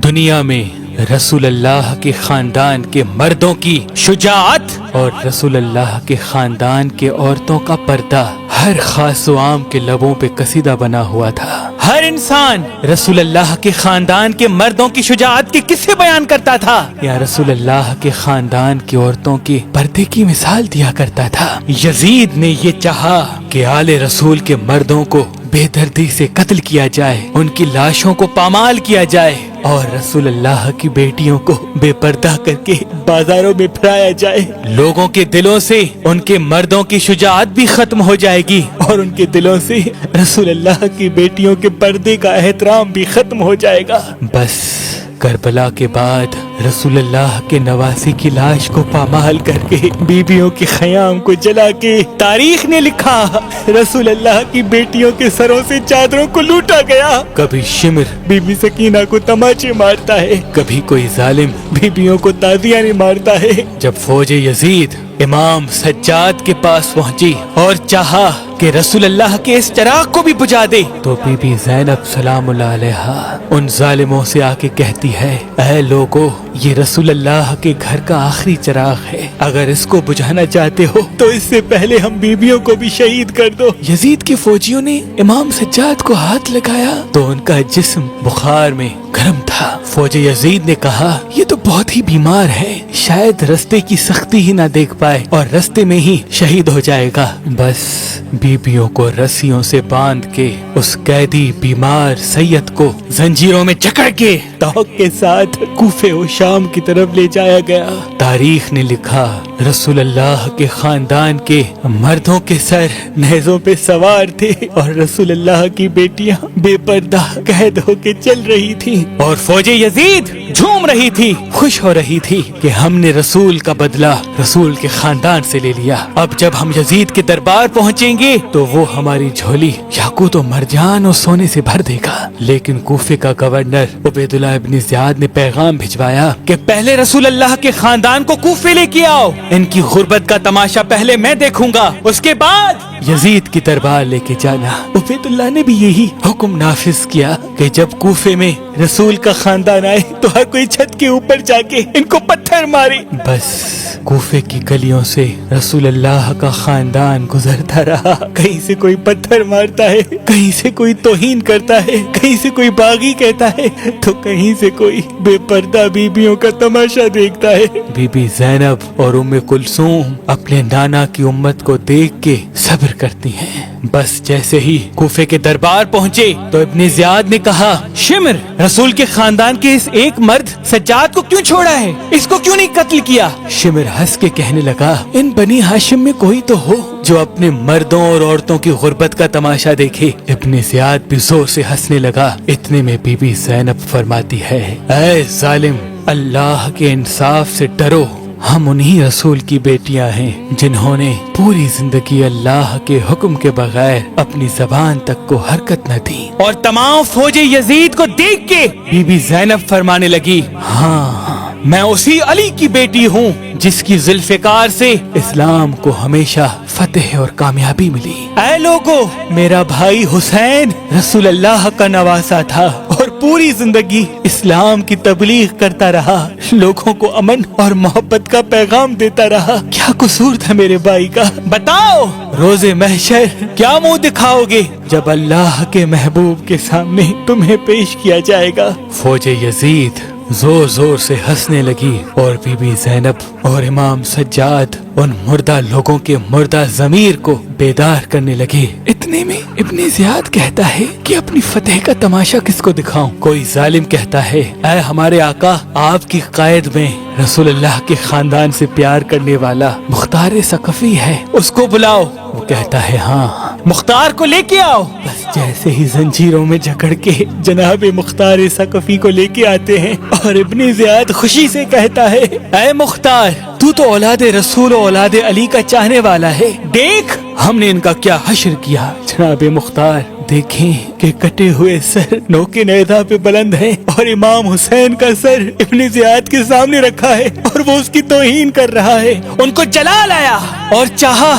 دنیا میں رسول اللہ کے خاندان کے مردوں کی شجاعت اور رسول اللہ کے خاندان کے عورتوں کا پردہ ہر خاص و عام کے لبوں پہ قصیدہ بنا ہوا تھا۔ ہر انسان رسول اللہ کے خاندان کے مردوں کی شجاعت کے قصے بیان کرتا تھا یا رسول اللہ کے خاندان کی عورتوں کے پردے کی مثال دیا کرتا تھا۔ یزید نے یہ چاہا کہ آل رسول کے مردوں کو بے دردی سے قتل کیا جائے، ان کی لاشوں کو پامال کیا جائے اور رسول اللہ کی بیٹیوں کو بے پردہ کر کے بازاروں میں پھرایا جائے۔ لوگوں کے دلوں سے ان کے مردوں کی شجاعت بھی ختم ہو جائے گی اور ان کے دلوں سے رسول اللہ کی بیٹیوں کے پردے کا احترام بھی ختم ہو جائے گا۔ بس کربلا کے بعد رسول اللہ کے نواسی کی لاش کو پامال کر کے بیویوں کے خیام کو جلا کے تاریخ نے لکھا رسول اللہ کی بیٹیوں کے سروں سے چادروں کو لوٹا گیا۔ کبھی شمر بی بی سکینہ کو تماچے مارتا ہے، کبھی کوئی ظالم بیویوں کو تازیانے مارتا ہے۔ جب فوج یزید امام سجاد کے پاس پہنچی اور چاہا کہ رسول اللہ کے اس چراغ کو بھی بجھا دے تو بی بی زینب سلام اللہ علیہا ان ظالموں سے آ کے کہتی ہے، اے لوگو، یہ رسول اللہ کے گھر کا آخری چراغ ہے، اگر اس کو بجھانا چاہتے ہو تو اس سے پہلے ہم بیویوں کو بھی شہید کر دو۔ یزید کے فوجیوں نے امام سجاد کو ہاتھ لگایا تو ان کا جسم بخار میں گرم تھا۔ فوج یزید نے کہا، یہ تو بہت ہی بیمار ہے، شاید رستے کی سختی ہی نہ دیکھ پائے اور رستے میں ہی شہید ہو جائے گا۔ بس بیویوں کو رسیوں سے باندھ کے اس قیدی بیمار سید کو زنجیروں میں جکڑ کے توق کے ساتھ کوفے و شام کی طرف لے جایا گیا۔ تاریخ نے لکھا رسول اللہ کے خاندان کے مردوں کے سر نیزوں پہ سوار تھے اور رسول اللہ کی بیٹیاں بے پردہ قید ہو کے چل رہی تھی اور فوج یزید جھوم رہی تھی، خوش ہو رہی تھی کہ ہم نے رسول کا بدلہ رسول کے خاندان سے لے لیا۔ اب جب ہم یزید کے دربار پہنچیں گے تو وہ ہماری جھولی یاقوت و مرجان اور سونے سے بھر دے گا۔ لیکن کوفے کا گورنر عبید اللہ ابن زیاد نے پیغام بھجوایا کہ پہلے رسول اللہ کے خاندان کو کوفے لے کے آؤ، ان کی غربت کا تماشا پہلے میں دیکھوں گا، اس کے بعد یزید کی دربار لے کے جانا۔ عبید اللہ نے بھی یہی حکم نافذ کیا کہ جب کوفے میں رسول کا خاندان آئے تو ہر کوئی چھت کے اوپر جا کے ان کو پتھر مارے۔ بس کوفے کی گلیوں سے رسول اللہ کا خاندان گزرتا رہا، کہیں سے کوئی پتھر مارتا ہے، کہیں سے کوئی توہین کرتا ہے، کہیں سے کوئی باغی کہتا ہے تو کہیں سے کوئی بے پردہ بیبیوں کا تماشا دیکھتا ہے۔ بی بی زینب اور ام کلثوم اپنے نانا کی امت کو دیکھ کے صبر کرتی ہیں۔ بس جیسے ہی کوفے کے دربار پہنچے تو ابن زیاد نے کہا، شمر، رسول کے خاندان کے اس ایک مرد سجاد کو کیوں چھوڑا ہے؟ اس کو کیوں نہیں قتل کیا؟ شمر ہنس کے کہنے لگا، ان بنی ہاشم میں کوئی تو ہو جو اپنے مردوں اور عورتوں کی غربت کا تماشا دیکھے۔ ابن زیاد بھی زور سے ہنسنے لگا۔ اتنے میں بی بی زینب فرماتی ہے، اے ظالم، اللہ کے انصاف سے ڈرو، ہم انہی رسول کی بیٹیاں ہیں جنہوں نے پوری زندگی اللہ کے حکم کے بغیر اپنی زبان تک کو حرکت نہ دی۔ اور تمام فوج یزید کو دیکھ کے بی بی زینب فرمانے لگی، ہاں، میں اسی علی کی بیٹی ہوں جس کی ذوالفقار سے اسلام کو ہمیشہ فتح اور کامیابی ملی۔ اے لوگو، میرا بھائی حسین رسول اللہ کا نواسا تھا اور پوری زندگی اسلام کی تبلیغ کرتا رہا، لوگوں کو امن اور محبت کا پیغام دیتا رہا۔ کیا قصور تھا میرے بھائی کا؟ بتاؤ، روز محشر کیا منہ دکھاؤ گے جب اللہ کے محبوب کے سامنے تمہیں پیش کیا جائے گا؟ فوج یزید زور زور سے ہنسنے لگی اور بی بی زینب اور امام سجاد ان مردہ لوگوں کے مردہ ضمیر کو بیدار کرنے لگے۔ اتنے میں ابن زیاد کہتا ہے کہ اپنی فتح کا تماشا کس کو دکھاؤں؟ کوئی ظالم کہتا ہے، اے ہمارے آقا، آپ کی قائد میں رسول اللہ کے خاندان سے پیار کرنے والا مختار ثقفی ہے، اس کو بلاؤ۔ وہ کہتا ہے، ہاں، مختار کو لے کے آؤ۔ بس جیسے ہی زنجیروں میں جکڑ کے جناب مختار ثقفی کو لے کے آتے ہیں اور ابن زیاد خوشی سے کہتا ہے، اے مختار، تو اولاد رسول و اولاد علی کا چاہنے والا ہے، دیکھ ہم نے ان کا کیا حشر کیا۔ جناب مختار دیکھیں کہ کٹے ہوئے سر نوکے نیزہ پہ بلند ہیں اور امام حسین کا سر ابن زیاد کے سامنے رکھا ہے اور وہ اس کی توہین کر رہا ہے۔ ان کو جلا لایا اور چاہا